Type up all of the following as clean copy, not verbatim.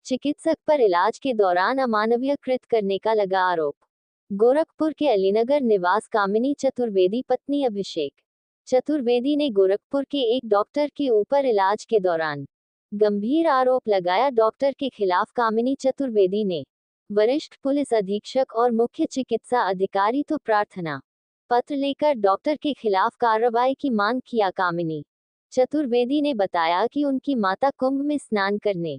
चिकित्सक पर इलाज के दौरान अमानवीय कृत्य करने का लगा आरोप। गोरखपुर के अलीनगर निवास कामिनी चतुर्वेदी पत्नी अभिषेक चतुर्वेदी ने गोरखपुर के एक डॉक्टर के ऊपर इलाज के दौरान गंभीर आरोप लगाया। डॉक्टर के खिलाफ कामिनी चतुर्वेदी ने वरिष्ठ पुलिस अधीक्षक और मुख्य चिकित्सा अधिकारी तो प्रार्थना पत्र लेकर डॉक्टर के खिलाफ कार्रवाई की मांग किया। कामिनी चतुर्वेदी ने बताया कि उनकी माता कुंभ में स्नान करने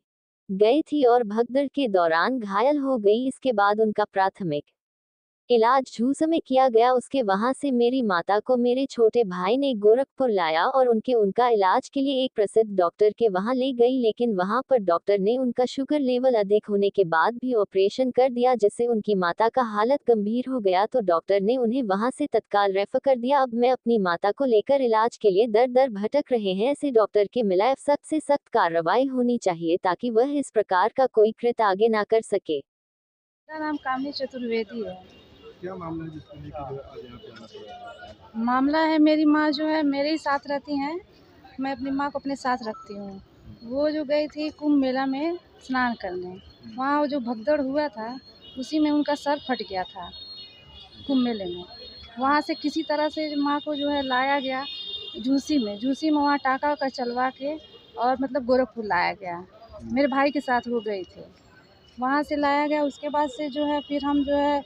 गई थी और भगदड़ के दौरान घायल हो गई। इसके बाद उनका प्राथमिक इलाज झूस में किया गया। उसके वहां से मेरी माता को मेरे छोटे भाई ने गोरखपुर लाया और उनका इलाज के लिए एक प्रसिद्ध डॉक्टर के वहां ले गई, लेकिन वहां पर डॉक्टर ने उनका शुगर लेवल अधिक होने के बाद भी ऑपरेशन कर दिया, जिससे उनकी माता का हालत गंभीर हो गया तो डॉक्टर ने उन्हें वहां से तत्काल रेफर कर दिया। अब मैं अपनी माता को लेकर इलाज के लिए दर दर भटक रहे हैं। ऐसे डॉक्टर के खिलाफ सख्त से सख्त कार्रवाई होनी चाहिए ताकि वह इस प्रकार का कोई कृत्य आगे ना कर सके। मेरा नाम कामिनी चतुर्वेदी है। क्या मामला है जिसको लेकर जो है आज यहाँ पे आना पड़ा? मामला है, मेरी माँ जो है मेरे ही साथ रहती हैं, मैं अपनी माँ को अपने साथ रखती हूँ। वो जो गई थी कुंभ मेला में स्नान करने, वहाँ वो जो भगदड़ हुआ था उसी में उनका सर फट गया था कुंभ मेले में। वहाँ से किसी तरह से माँ को जो है लाया गया झूसी में वहाँ टाँका वाका चलवा के और मतलब गोरखपुर लाया गया। मेरे भाई के साथ वो गई थी, वहाँ से लाया गया। उसके बाद से जो है फिर हम जो है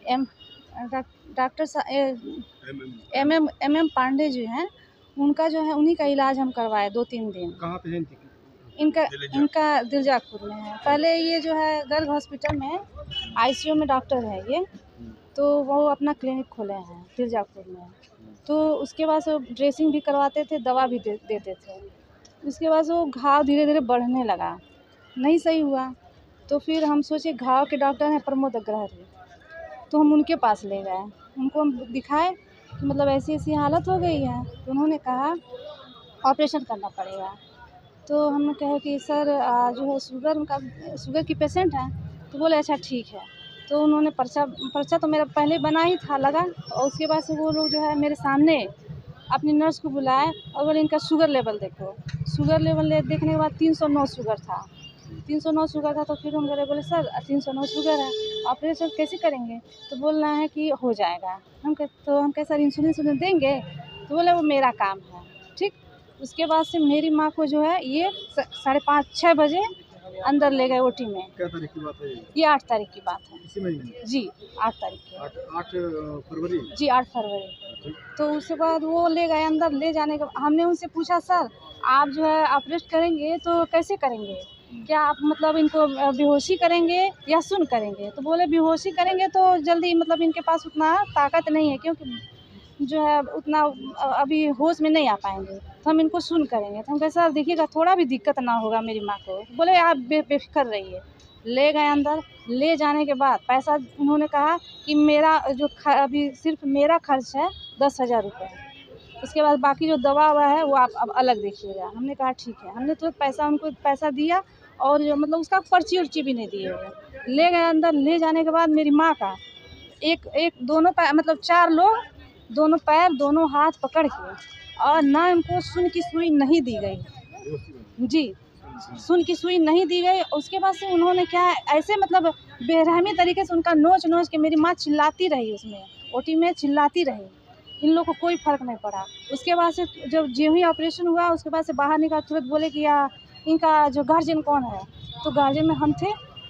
डॉक्टर एम पांडे जी हैं, उनका जो है उन्हीं का इलाज हम करवाए 2-3 दिन। कहाँ पे है इनका दिलजापुर में है। पहले ये जो है गर्ग हॉस्पिटल में आईसीयू में डॉक्टर है ये, तो वो अपना क्लिनिक खोले हैं दिलजापुर में। तो उसके बाद से ड्रेसिंग भी करवाते थे, दवा भी देते थे। उसके बाद से वो घाव धीरे धीरे बढ़ने लगा, नहीं सही हुआ। तो फिर हम सोचे घाव के डॉक्टर हैं प्रमोद अग्रहरी, तो हम उनके पास ले गए। उनको हम दिखाए कि मतलब ऐसी ऐसी हालत हो गई है, तो उन्होंने कहा ऑपरेशन करना पड़ेगा। तो हमने कहा कि सर जो है शुगर की पेशेंट है। तो बोले अच्छा ठीक है। तो उन्होंने पर्चा तो मेरा पहले बना ही था लगा, और उसके बाद से वो लोग जो है मेरे सामने अपनी नर्स को बुलाए और बोले इनका शुगर लेवल देखो। शुगर लेवल देखने के बाद 309 शुगर था। 309 शुगर था। तो फिर हम बोले सर 309 शुगर है, ऑपरेशन कैसे करेंगे? तो बोल रहे हैं कि हो जाएगा। हम कहे सर इंसुलिन देंगे? तो बोले वो मेरा काम है। ठीक। उसके बाद से मेरी माँ को जो है ये 5:30-6 बजे अंदर ले गए ओटी में। क्या तारीख की बात है ये 8 तारीख की बात है। इसी महीने? जी 8 तारीख की। 8 फरवरी? जी 8 फरवरी। तो उसके बाद वो ले गए अंदर। ले जाने के हमने उनसे पूछा सर आप जो है ऑपरेट करेंगे तो कैसे करेंगे? क्या आप मतलब इनको बेहोशी करेंगे या सुन करेंगे? तो बोले बेहोशी करेंगे तो जल्दी मतलब इनके पास उतना ताकत नहीं है, क्योंकि जो है उतना अभी होश में नहीं आ पाएंगे, तो हम इनको सुन करेंगे। तो हम कहे सर देखिएगा थोड़ा भी दिक्कत ना होगा मेरी माँ को। बोले आप बेफिक्र रहिए। ले गए अंदर। ले जाने के बाद पैसा उन्होंने कहा कि मेरा जो अभी सिर्फ मेरा खर्च है 10,000 रुपये, उसके बाद बाकी जो दवा हुआ है वो आप अब अलग देखिएगा। हमने कहा ठीक है। हमने तो उनको पैसा दिया और जो मतलब उसका पर्ची उर्ची भी नहीं दिए हुए। ले गए अंदर। ले जाने के बाद मेरी माँ का दोनों पैर मतलब 4 लोग दोनों पैर दोनों हाथ पकड़ के, और ना उनको सुन की सुई नहीं दी गई। जी सुन की सुई नहीं दी गई। उसके बाद से उन्होंने क्या ऐसे मतलब बेरहमी तरीके से उनका नोच के मेरी माँ चिल्लाती रही, उसमें ओटी में चिल्लाती रही। इन लोगों को कोई फ़र्क नहीं पड़ा। उसके बाद से जब जो ही ऑपरेशन हुआ उसके बाद से बाहर निकाल तुरंत बोले कि इनका जो गार्जियन कौन है? तो गार्जियन में हम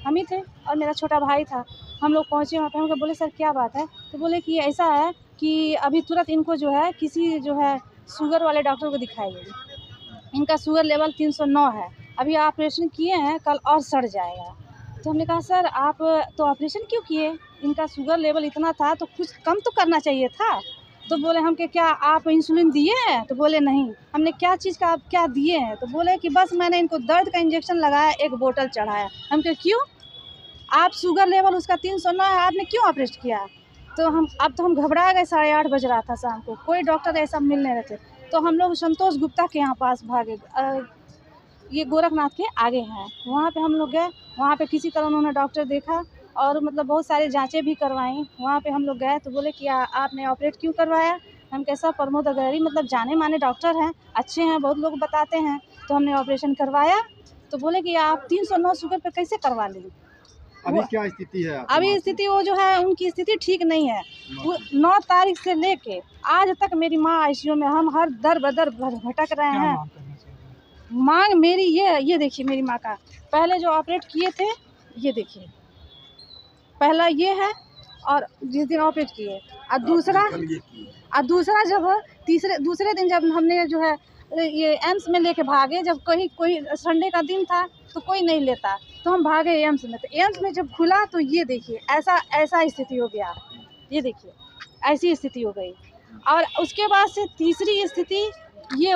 ही थे और मेरा छोटा भाई था। हम लोग पहुँचे वहाँ पे। हम बोले सर क्या बात है? तो बोले कि ऐसा है कि अभी तुरंत इनको जो है किसी जो है शुगर वाले डॉक्टर को दिखाइए। इनका शुगर लेवल 309 है। अभी ऑपरेशन किए हैं, कल और सड़ जाएगा। तो हमने कहा सर आप तो ऑपरेशन क्यों किए? इनका शुगर लेवल इतना था तो कुछ कम तो करना चाहिए था। तो बोले हम कि क्या आप इंसुलिन दिए हैं? तो बोले नहीं। हमने क्या चीज़ का आप क्या दिए हैं? तो बोले कि बस मैंने इनको दर्द का इंजेक्शन लगाया, 1 बोतल चढ़ाया। हम कहे क्यों? आप शुगर लेवल उसका 309 है, आपने क्यों ऑपरेशन किया? तो हम घबरा गए। 8:30 बज रहा था शाम को, कोई डॉक्टर ऐसा मिल नहीं रहे थे। तो हम लोग संतोष गुप्ता के यहाँ पास भागे। ये गोरखनाथ के आगे हैं, वहाँ पे हम लोग गए। वहाँ पे किसी तरह उन्होंने डॉक्टर देखा और मतलब बहुत सारे जांचें भी करवाई। वहाँ पे हम लोग गए तो बोले कि आपने ऑपरेट क्यों करवाया? हम कैसा प्रमोद अग्रहरी मतलब जाने माने डॉक्टर हैं, अच्छे हैं, बहुत लोग बताते हैं। तो हमने ऑपरेशन करवाया तो बोले कि आप 309 शुगर पे कैसे करवा लें। अभी वो- क्या स्थिति है आपकी अभी माँ की? स्थिति वो जो है उनकी स्थिति ठीक नहीं है। वो 9 तारीख से लेके आज तक मेरी माँ आईसीयू में, हम हर दर बदर भटक रहे हैं। मांग मेरी ये देखिए मेरी माँ का पहले जो ऑपरेट किए थे, ये देखिए पहला ये है, और जिस दिन ऑपरेट किए, और दूसरा जब दूसरे दिन जब हमने जो है ये एम्स में लेके भागे, जब कोई संडे का दिन था तो कोई नहीं लेता, तो हम भागे एम्स में। तो एम्स में जब खुला तो ये देखिए ऐसा स्थिति हो गया। ये देखिए ऐसी स्थिति हो गई। और उसके बाद से तीसरी स्थिति ये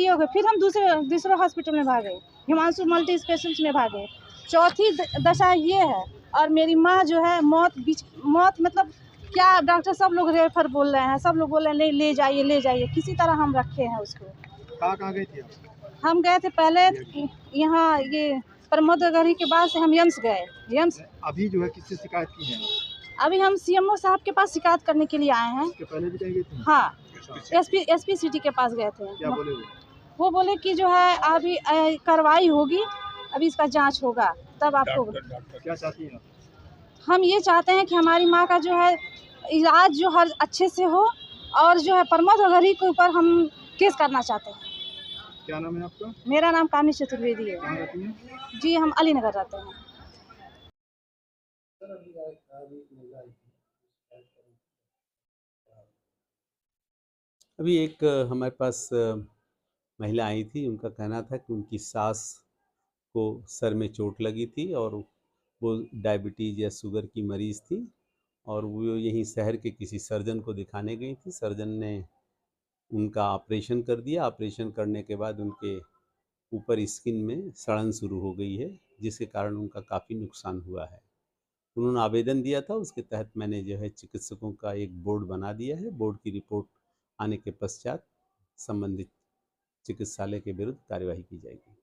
हो गई। फिर हम दूसरे हॉस्पिटल में भागे, हिमांशु मल्टी स्पेशलिस्ट में भागे। चौथी दशा ये है, और मेरी माँ जो है मौत मतलब क्या, डॉक्टर सब लोग रेफर बोल रहे हैं, सब लोग बोल रहे हैं ले जाइए, किसी तरह हम रखे हैं उसको। कहाँ गई थी आप? हम गए थे पहले यहाँ ये प्रमोदगढ़ी के बाद से हम यम्स गए। यम्स अभी जो है किससे शिकायत की है? अभी हम सीएमओ साहब के पास शिकायत करने के लिए आए हैं। इसके पहले भी कहीं गई थी? हाँ, एसपी सिटी के पास गए थे। क्या बोले वो बोले कि जो है अभी कार्रवाई होगी, अभी इसका जांच होगा तब आपको। क्या चाहती हैं आप? हम ये चाहते हैं कि हमारी माँ का जो है इलाज जो हर अच्छे से हो, और जो है प्रमोदगढ़ी के ऊपर हम केस करना चाहते हैं। क्या नाम है आपका? मेरा नाम कामिनी चतुर्वेदी है। कहाँ रहती हैं? जी, हम अलीनगर रहते हैं। अभी एक हमारे पास महिला आई थी। उनका कहना था कि उनकी सास को सर में चोट लगी थी और वो डायबिटीज़ या शुगर की मरीज़ थी, और वो यहीं शहर के किसी सर्जन को दिखाने गई थी। सर्जन ने उनका ऑपरेशन कर दिया। ऑपरेशन करने के बाद उनके ऊपर स्किन में सड़न शुरू हो गई है, जिसके कारण उनका काफ़ी नुकसान हुआ है। उन्होंने आवेदन दिया था, उसके तहत मैंने जो है चिकित्सकों का एक बोर्ड बना दिया है। बोर्ड की रिपोर्ट आने के पश्चात संबंधित चिकित्सालय के विरुद्ध कार्यवाही की जाएगी।